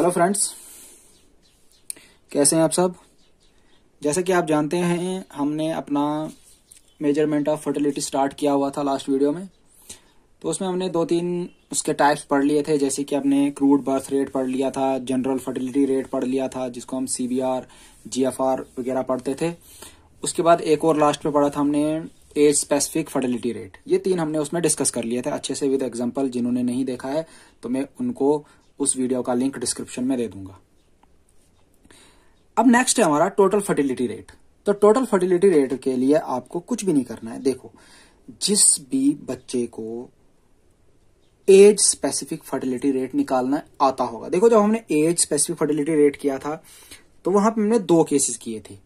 Hello friends, कैसे हैं आप सब। जैसा कि आप जानते हैं हमने अपना मेजरमेंट ऑफ फर्टिलिटी स्टार्ट किया हुआ था लास्ट वीडियो में। तो उसमें हमने 2-3 उसके टाइप्स पढ़ लिए थे, जैसे कि हमने क्रूड बर्थ रेट पढ़ लिया था, जनरल फर्टिलिटी रेट पढ़ लिया था जिसको हम CBR GFR वगैरह पढ़ते थे। उसके बाद एक और लास्ट में पढ़ा था हमने एज स्पेसिफिक फर्टिलिटी रेट। ये 3 हमने उसमें डिस्कस कर लिए थे अच्छे से विद एग्जांपल। जिन्होंने नहीं देखा है तो मैं उनको उस वीडियो का लिंक डिस्क्रिप्शन में दे दूंगा। अब नेक्स्ट है हमारा टोटल फर्टिलिटी रेट। तो टोटल फर्टिलिटी रेट के लिए आपको कुछ भी नहीं करना है। देखो, जिस भी बच्चे को एज स्पेसिफिक फर्टिलिटी रेट निकालना आता होगा, देखो जब हमने एज स्पेसिफिक फर्टिलिटी रेट किया था तो वहां पे हमने 2 केसेस किए थे,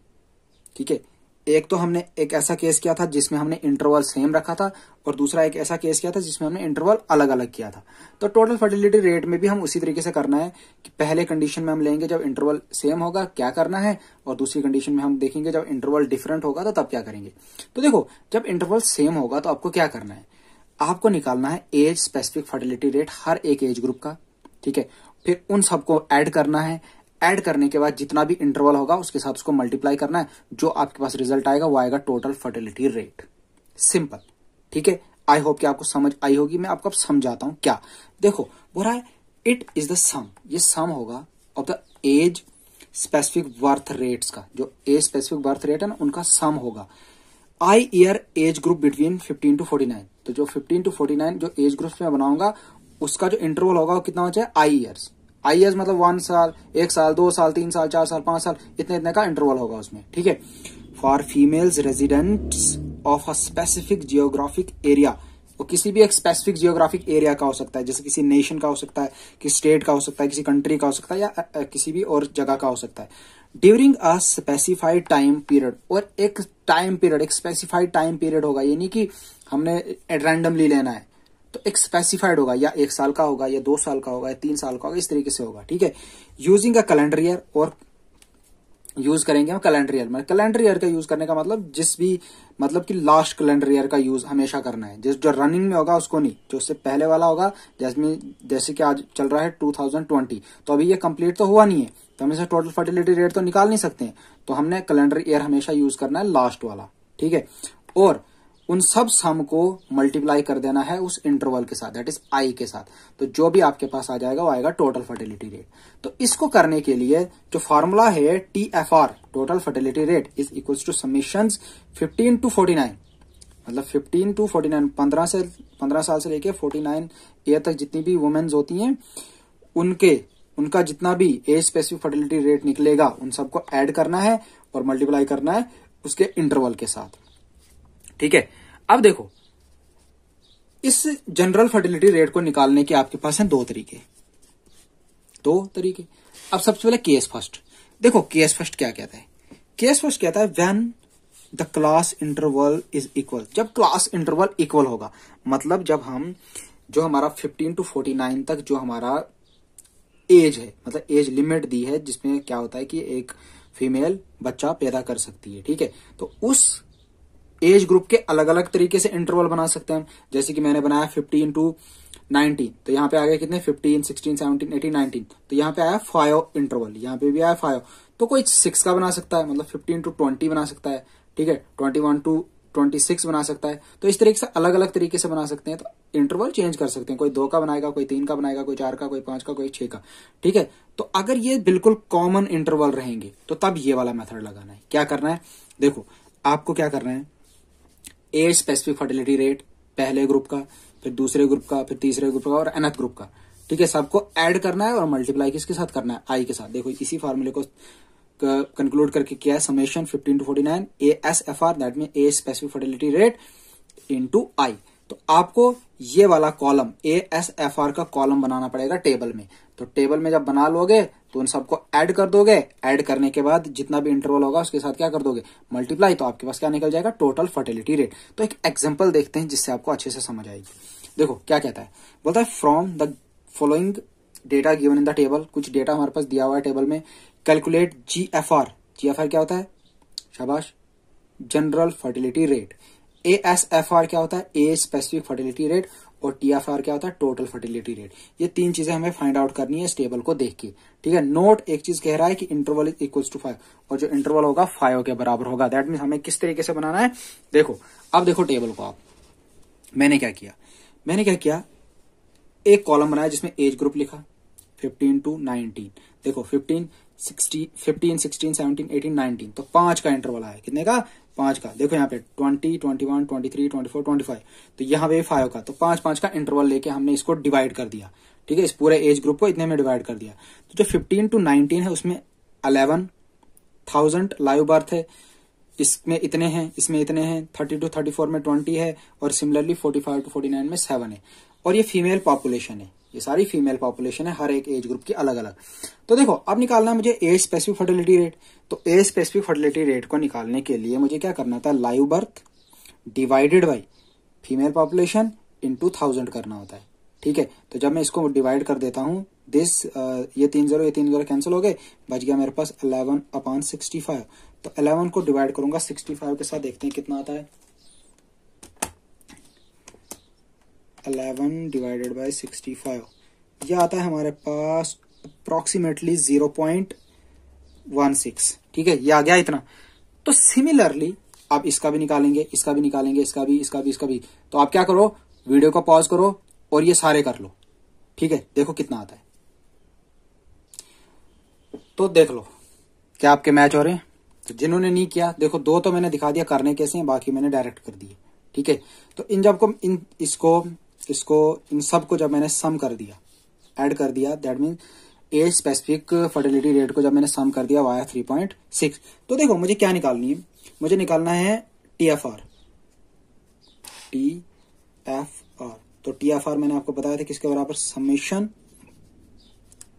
ठीक है। एक तो हमने एक ऐसा केस किया था जिसमें हमने इंटरवल सेम रखा था, और दूसरा एक ऐसा केस किया था जिसमें हमने इंटरवल अलग अलग किया था। तो टोटल फर्टिलिटी रेट में भी हम उसी तरीके से करना है कि पहले कंडीशन में हम लेंगे जब इंटरवल सेम होगा क्या करना है, और दूसरी कंडीशन में हम देखेंगे जब इंटरवल डिफरेंट होगा तो तब क्या करेंगे। तो देखो, जब इंटरवल सेम होगा तो आपको क्या करना है, आपको निकालना है एज स्पेसिफिक फर्टिलिटी रेट हर एक एज ग्रुप का, ठीक है। फिर उन सबको ऐड करना है। ऐड करने के बाद जितना भी इंटरवल होगा उसके साथ उसको मल्टीप्लाई करना है। जो आपके पास रिजल्ट आएगा वो आएगा टोटल फर्टिलिटी रेट। सिंपल, ठीक है। आई होप कि आपको समझ आई होगी। मैं आपको अब समझाता हूं क्या। देखो, बोल रहा है इट इज द सम, ये सम होगा of the age specific birth rates का। जो एज स्पेसिफिक बर्थ रेट है ना, उनका सम होगा आई ईयर एज ग्रुप बिटवीन 15 to 49। तो जो 15 to 49 जो एज ग्रुप में बनाऊंगा उसका जो इंटरवल होगा वो कितना हो जाए, आई ईयर्स। आई ईयर्स मतलब 1 साल, 1 साल, 2 साल, 3 साल, 4 साल, 5 साल, इतने इतने का इंटरवल होगा उसमें, ठीक है। For females residents of a specific geographic area. वो किसी भी एक स्पेसिफिक जियोग्राफिक एरिया का हो सकता है, जैसे किसी नेशन का हो सकता है, किसी स्टेट का हो सकता है, किसी कंट्री का हो सकता है, या किसी भी और जगह का हो सकता है। During a specified time period, और एक टाइम पीरियड, एक स्पेसिफाइड टाइम पीरियड होगा। ये नहीं कि हमने रैंडमली लेना है, तो एक स्पेसिफाइड होगा, या 1 साल का होगा, या 2 साल का होगा, या 3 साल का होगा, इस तरीके से होगा, ठीक है। यूजिंग अ कैलेंडर ईयर, और यूज करेंगे हम कैलेंडर ईयर में। कैलेंडर ईयर का यूज करने का मतलब जिस भी मतलब कि लास्ट कैलेंडर ईयर का यूज हमेशा करना है। जिस जो रनिंग में होगा उसको नहीं, जो उससे पहले वाला होगा। जैसे कि आज चल रहा है 2020, तो अभी ये कंप्लीट तो हुआ नहीं है, तो हम इसे टोटल फर्टिलिटी रेट तो निकाल नहीं सकते हैं। तो हमने कैलेंडर ईयर हमेशा यूज करना है लास्ट वाला, ठीक है। और उन सब सम को मल्टीप्लाई कर देना है उस इंटरवल के साथ, दैट इज आई के साथ। तो जो भी आपके पास आ जाएगा वो आएगा टोटल फर्टिलिटी रेट। तो इसको करने के लिए जो फॉर्मूला है TFR, total fertility rate, is equals to summations 15 to 49, मतलब 15 to 49, 15 साल से लेके 49 ईयर तक जितनी भी वुमेन्स होती हैं उनका जितना भी एज स्पेसिफिक फर्टिलिटी रेट निकलेगा उन सबको ऐड करना है और मल्टीप्लाई करना है उसके इंटरवल के साथ, ठीक है। अब देखो, इस जनरल फर्टिलिटी रेट को निकालने के आपके पास हैं 2 तरीके। अब सबसे पहले केस फर्स्ट। देखो, केस फर्स्ट क्या कहता है। केस फर्स्ट कहता है when the class interval is equal. जब क्लास इंटरवल इक्वल होगा, मतलब जब हम जो हमारा 15 to 49 तक जो हमारा एज है, मतलब एज लिमिट दी है जिसमें क्या होता है कि एक फीमेल बच्चा पैदा कर सकती है, ठीक है। तो उस एज ग्रुप के अलग अलग तरीके से इंटरवल बना सकते हैं हम। जैसे कि मैंने बनाया 15 to 19, तो यहाँ पे आ गए कितने, 15, 16, 17, 18, 19। तो यहाँ पे आया 5 इंटरवल, यहाँ पे भी आया 5। तो कोई 6 का बना सकता है, मतलब 15 to 20 बना सकता है, ठीक है। 21 to 26 बना सकता है। तो इस तरीके से अलग अलग तरीके से बना सकते हैं। तो इंटरवल चेंज कर सकते हैं, कोई 2 का बनाएगा, कोई 3 का बनाएगा, कोई 4 का, कोई 5 का, कोई 6 का, ठीक है। तो अगर ये बिल्कुल कॉमन इंटरवल रहेंगे तो तब ये वाला मेथड लगाना है। क्या करना है, देखो आपको क्या करना है, एज स्पेसिफिक फर्टिलिटी रेट पहले ग्रुप का, फिर दूसरे ग्रुप का, फिर तीसरे ग्रुप का और nth ग्रुप का, ठीक है। सबको ऐड करना है और मल्टीप्लाई किसके साथ करना है, आई के साथ। देखो, इसी फार्मूले को कंक्लूड करके किया है, summation 15 to 49 ASFR, that mean age specific fertility rate into I. तो आपको ये वाला कॉलम ASFR का कॉलम बनाना पड़ेगा टेबल में। तो टेबल में जब बना लोगे तो उन सबको ऐड कर दोगे। ऐड करने के बाद जितना भी इंटरवल होगा उसके साथ क्या कर दोगे, मल्टीप्लाई। तो आपके पास क्या निकल जाएगा, टोटल फर्टिलिटी रेट। तो एक एग्जांपल देखते हैं जिससे आपको अच्छे से समझ आएगी। देखो क्या कहता है, बोलता है from the following data given in the table. कुछ डेटा हमारे पास दिया हुआ है टेबल में। Calculate GFR। GFR क्या होता है, शाबाश, जनरल फर्टिलिटी रेट। ASFR क्या होता है, एज स्पेसिफिक फर्टिलिटी रेट। और TFR क्या होता है, टोटल फर्टिलिटी रेट। ये तीन चीजें हमें फाइंड आउट करनी है इस टेबल को देख के, ठीक है। नोट एक चीज कह रहा है कि इंटरवल इज इक्वल्स टू 5 और जो इंटरवल होगा 5 के बराबर होगा। दैट मीन हमें किस तरीके से बनाना है, देखो अब देखो टेबल को आप, मैंने क्या किया, एक कॉलम बनाया जिसमें एज ग्रुप लिखा 15 to 19, देखो 15, 16, 17, 18, 19, तो 5 का इंटरवल आया, कितने का, 5 का। देखो यहाँ पे 20, 21, 23, 24, 25, तो यहाँ पे 5 का, तो 5 का इंटरवल लेके हमने इसको डिवाइड कर दिया, ठीक है। इस पूरे एज ग्रुप को इतने में डिवाइड कर दिया। तो जो 15 to 19 है उसमें 11,000 लाइव बर्थ है, इसमें इतने हैं, इसमें इतने हैं, 30 to 34 में 20 है, और सिमिलरली 45 to 49 में 7 है। और ये फीमेल पॉपुलेशन है, ये सारी फीमेल पॉपुलेशन है, हर एक एज ग्रुप की अलग अलग। तो देखो अब निकालना है मुझे एज स्पेसिफिक फर्टिलिटी रेट। तो एज स्पेसिफिक फर्टिलिटी रेट को निकालने के लिए मुझे क्या करना था, live birth divided by female population into 1000 करना होता है, ठीक है। तो जब मैं इसको डिवाइड कर देता हूं, दिस ये 3 0 कैंसिल हो गए, बच गया मेरे पास 11/65। तो 11 को डिवाइड करूंगा 65 के साथ, देखते हैं कितना आता है। 11 डिवाइडेड बाय 65, यह आता है हमारे पास अप्रोक्सीमेटली 0.16, ठीक है, ये आ गया इतना। तो सिमिलरली आप इसका भी निकालेंगे, इसका भी निकालेंगे, इसका भी। तो आप क्या करो, वीडियो को पॉज करो और ये सारे कर लो, ठीक है, देखो कितना आता है। तो देख लो क्या आपके मैच हो रहे हैं। तो जिन्होंने नहीं किया, देखो 2 तो मैंने दिखा दिया करने कैसे हैं, बाकी मैंने डायरेक्ट कर दिए, ठीक है। तो इन जब को इन सब को जब मैंने सम कर दिया, ऐड कर दिया, that mean age specific fertility rate को जब मैंने सम कर दिया वाया 3.6। तो देखो मुझे क्या निकालनी है, मुझे निकालना है TFR। तो TFR मैंने आपको बताया था किसके बराबर, समेशन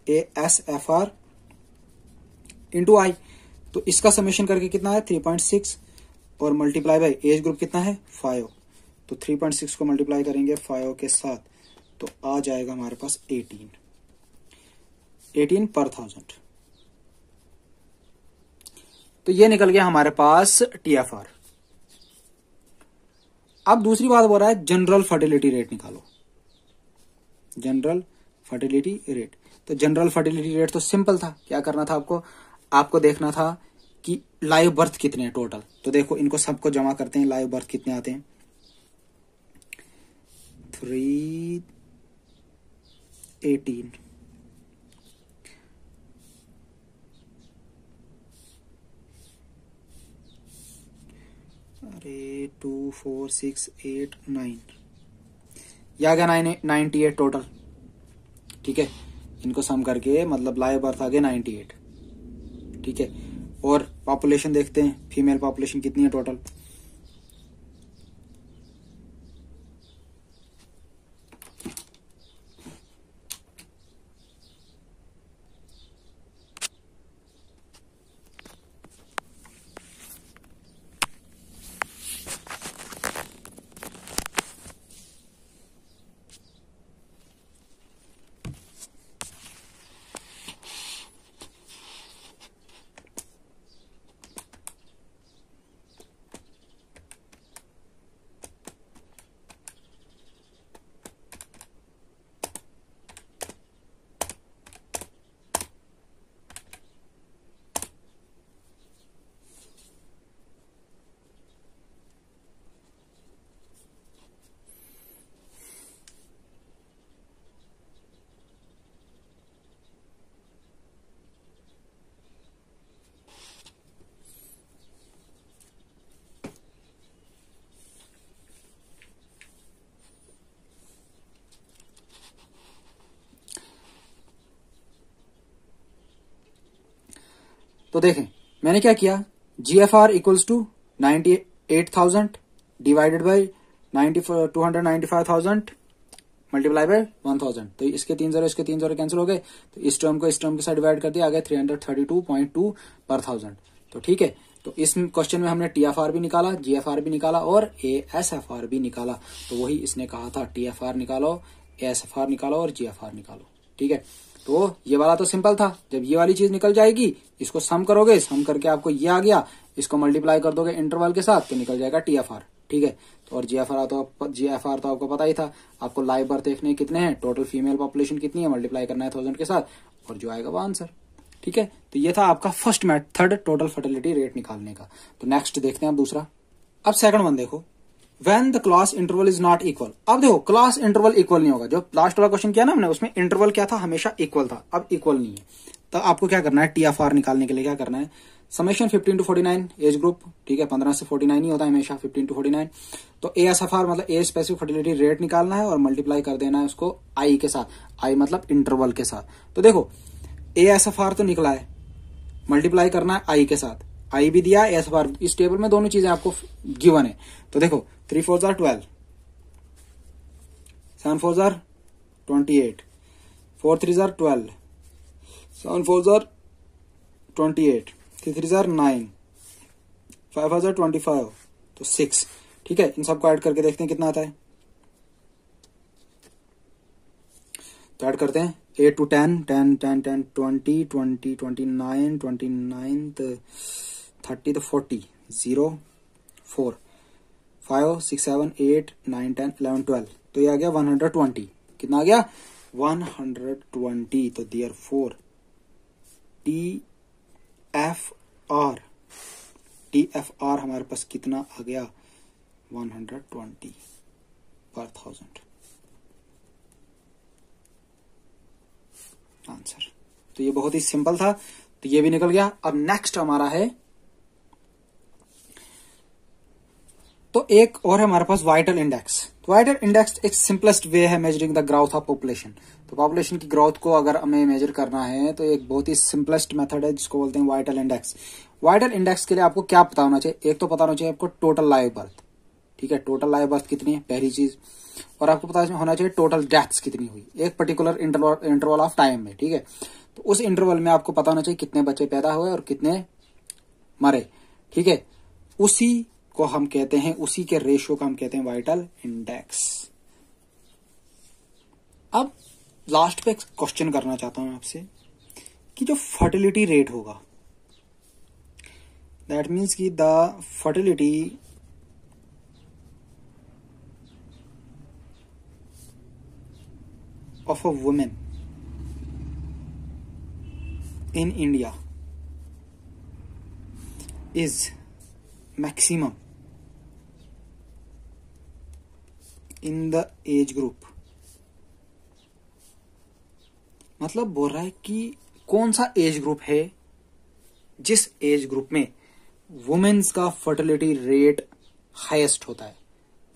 ASFR इंटू आई। तो इसका समेशन करके कितना है 3.6 और मल्टीप्लाई बाय एज ग्रुप कितना है 5। तो 3.6 को मल्टीप्लाई करेंगे 5 के साथ, तो आ जाएगा हमारे पास 18 पर 1000। तो ये निकल गया हमारे पास TFR। अब दूसरी बात बोल रहा है जनरल फर्टिलिटी रेट निकालो, जनरल फर्टिलिटी रेट। तो जनरल फर्टिलिटी रेट तो सिंपल था, क्या करना था आपको देखना था कि लाइव बर्थ कितने हैं टोटल। तो देखो इनको सबको जमा करते हैं, लाइव बर्थ कितने आते हैं, 318, अरे 2 4 6 8 9, या गया 98 टोटल, ठीक है। इनको सम करके मतलब लाइव बर्थ आ गया 98, ठीक है। और पॉपुलेशन देखते हैं, फीमेल पॉपुलेशन कितनी है टोटल, तो देखें मैंने क्या किया, GFR equals to 98,000 divided by 295,000 multiply by 1000। तो इसके 3 0 कैंसिल हो गए, तो इस टर्म को इस टर्म के साथ डिवाइड कर दिया, आ गया 332.2 पर 1000। तो ठीक है, तो इस क्वेश्चन में हमने TFR भी निकाला, GFR भी निकाला और ASFR भी निकाला। तो वही इसने कहा था, TFR निकालो, ASFR निकालो और GFR निकालो, ठीक है। तो ये वाला तो सिंपल था, जब ये वाली चीज निकल जाएगी इसको सम करोगे, सम करके आपको ये आ गया, इसको मल्टीप्लाई कर दोगे इंटरवल के साथ तो निकल जाएगा TFR, ठीक है। तो और जीएफआर तो आपको पता ही था, आपको लाइव बर्थ देखने कितने हैं, टोटल फीमेल पॉपुलेशन कितनी है, मल्टीप्लाई करना है 1000 के साथ और जो आएगा वो आंसर। ठीक है, तो ये था आपका first method total fertility rate निकालने का। तो नेक्स्ट देखते हैं अब दूसरा। अब सेकंड वन देखो, when the class interval is not equal. अब देखो क्लास इंटरवल इक्वल नहीं होगा, जो लास्ट वाला क्वेश्चन किया ना हमने उसमें इंटरवल क्या था, हमेशा इक्वल था, अब इक्वल नहीं है। तो आपको क्या करना है, टीएफआर निकालने के लिए क्या करना है, समेशन 15 to 49 एज ग्रुप, ठीक है 15 से 49 ही होता है हमेशा, 15 to 49। तो एएसएफआर मतलब एज स्पेसिफिक फर्टिलिटी रेट निकालना है और मल्टीप्लाई कर देना है उसको आई के साथ, आई मतलब इंटरवल के साथ। तो देखो एएसएफआर तो निकला है, मल्टीप्लाई करना है आई के साथ, आई भी दिया एएसएफआर, इस टेबल में दोनों चीजें आपको गिवन है। तो देखो 3 4 12, 7 4 28, 4 3 12, 7 4 28, 3 3 9, 5 25, तो 6। ठीक है, इन सबको ऐड करके देखते हैं कितना आता है। तो ऐड करते हैं 8 to 10, 10 10 10, 20 20, 29 29, 30 to 40, 0 4 5 6 7 8 9 10 11 12, तो ये आ गया 120। कितना आ गया 120। तो देयरफॉर टीएफआर हमारे पास कितना आ गया 120 पर 1000 आंसर। तो ये बहुत ही सिंपल था, तो ये भी निकल गया। अब नेक्स्ट हमारा है, तो एक और है हमारे पास वाइटल इंडेक्स। तो वाइटल इंडेक्स एक सिंपलेस्ट वे है measuring the growth of population. तो पॉपुलेशन की ग्रोथ को अगर हमें मेजर करना है तो एक बहुत ही सिंपलेस्ट मेथड है जिसको बोलते हैं वाइटल इंडेक्स। वाइटल इंडेक्स के लिए आपको क्या पता होना चाहिए, एक तो पता होना चाहिए आपको टोटल लाइव बर्थ, ठीक है, टोटल लाइव बर्थ कितनी है पहली चीज, और आपको पता होना चाहिए टोटल डेथ्स कितनी हुई एक पर्टिकुलर इंटरवल ऑफ टाइम में। ठीक है, तो उस इंटरवल में आपको पता होना चाहिए कितने बच्चे पैदा हुए और कितने मरे। ठीक है, उसी को हम कहते हैं, उसी के रेशियो को हम कहते हैं वाइटल इंडेक्स। अब लास्ट पे एक क्वेश्चन करना चाहता हूं आपसे कि जो फर्टिलिटी रेट होगा, दैट मीन्स कि the fertility of a woman in India is maximum in the age group। मतलब बोल रहा है कि कौन सा एज ग्रुप है जिस एज ग्रुप में वुमेन्स का फर्टिलिटी रेट हाईएस्ट होता है,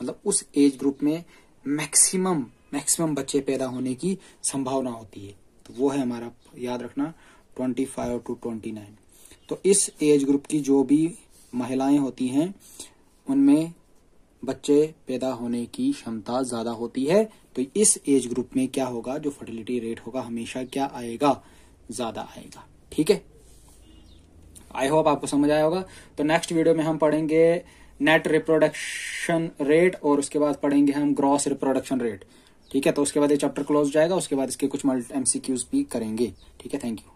मतलब उस एज ग्रुप में मैक्सिमम बच्चे पैदा होने की संभावना होती है। तो वो है हमारा, याद रखना, 25 to 29। तो इस एज ग्रुप की जो भी महिलाएं होती हैं उनमें बच्चे पैदा होने की क्षमता ज्यादा होती है। तो इस एज ग्रुप में क्या होगा, जो फर्टिलिटी रेट होगा हमेशा क्या आएगा, ज्यादा आएगा। ठीक है, आई होप आपको समझ आया होगा। तो नेक्स्ट वीडियो में हम पढ़ेंगे नेट रिप्रोडक्शन रेट और उसके बाद पढ़ेंगे हम ग्रॉस रिप्रोडक्शन रेट। ठीक है, तो उसके बाद ये चैप्टर क्लोज जाएगा, उसके बाद इसके कुछ एमसीक्यूज भी करेंगे। ठीक है, थैंक यू।